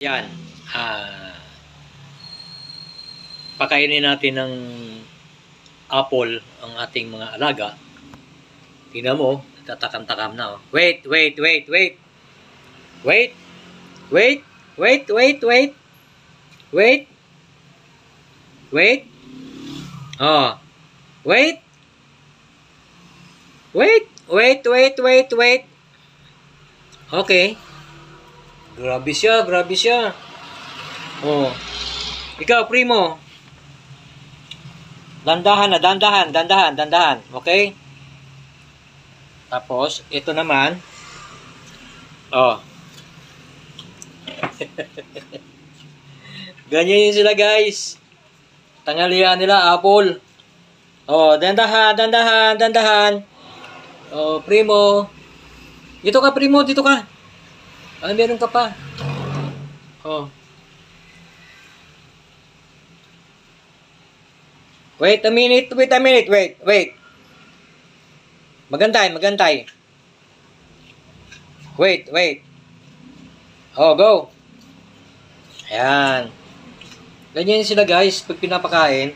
Yan. Pakainin natin ng apple ang ating mga alaga. Tingnan mo, tatakam-takam na. Oh. Wait. Wait. Oh. Wait. Okay. Grabe siya. Oh. Ikaw, primo. Dandahan. Okay? Tapos, ito naman. Oh. Ganyan yun sila, guys. Tanghalian nila, apple. Oh, dandahan. Oh, primo. Dito ka, primo, dito ka. Meron ka pa. Oh. Wait a minute. Magantay. Wait. Oh, go. Ayan. Ganyan sila, guys, pag pinapakain.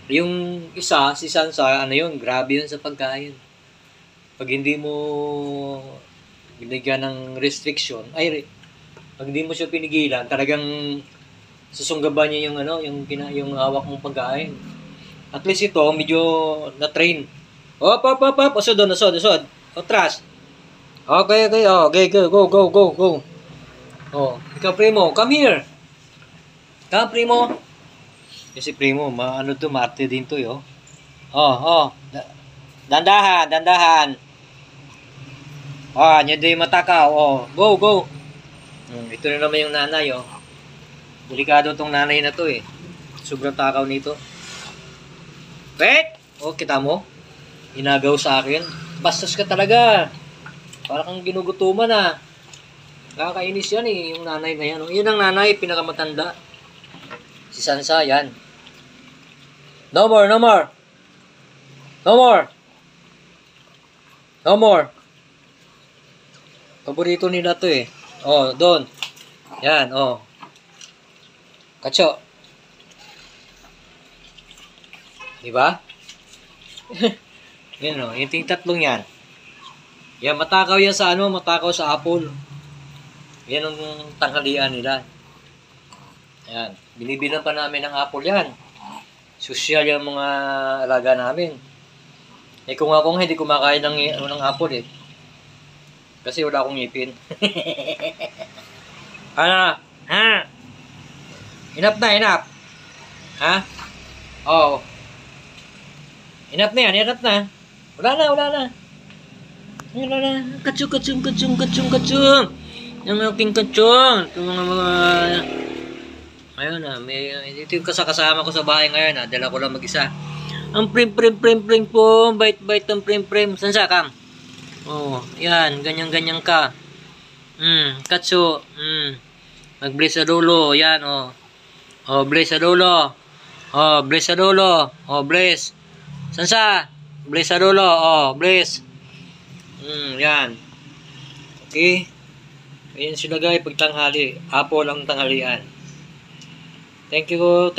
Yung isa, si Sansa, grabe yun sa pagkain. Pag hindi mo binigyan ng restriction, pag hindi mo siya pinigilan, talagang susunggaban niya yung hawak mong pagkain. At least ito, medyo na-train. Op. Usod. Otras. Okay. Go. Oh, ikaw, primo, come here. Come, primo. Kasi primo, maarte din to, yo. Oh. Dandahan. Oh, niya din matakaw. Oh, go. Ito na naman yung nanay, oh. Delikado tong nanay na to, eh. Sobrang takaw nito. Wait! Oh, kita mo? Inagaw sa akin. Bastos ka talaga. Para kang ginugutuman, ah. Nakakainis yan, eh. Yung nanay na yan. Oh. Yun ang nanay, pinakamatanda. Si Sansa, yan. No more. Paborito nila to, eh. Oh, doon. Yan, oh. Kacho. Diba? Yan, oh. Yung tatlong yan. Yan, matakaw yan sa matakaw sa apple. Yan ang tanghalian nila. Yan. Binibilang pa namin ng apple yan. Social yung mga alaga namin. Kung ako hindi kumakain ng apple, eh. Kasi wala akong ngipin. Ha? Enough na. Ha? Oh. Enough na. Wala na. Kachung. Yung aking kachung. Yung mga... Ayun na. Ito yung kasama ko sa bahay ngayon. Dala ko lang mag-isa. Ang prim po. Bite ang prim. Sansa, kam? Oh, yan. Ganyan ka. Katsu. Mag-bless sa dulo. Yan, oh. Oh, bless sa dulo. Oh, bless. Sansa? Bless sa dulo. Oh, bless. Yan. Okay. Ayan sila, guys, pagtanghali. Apple ang tanghalian. Thank you.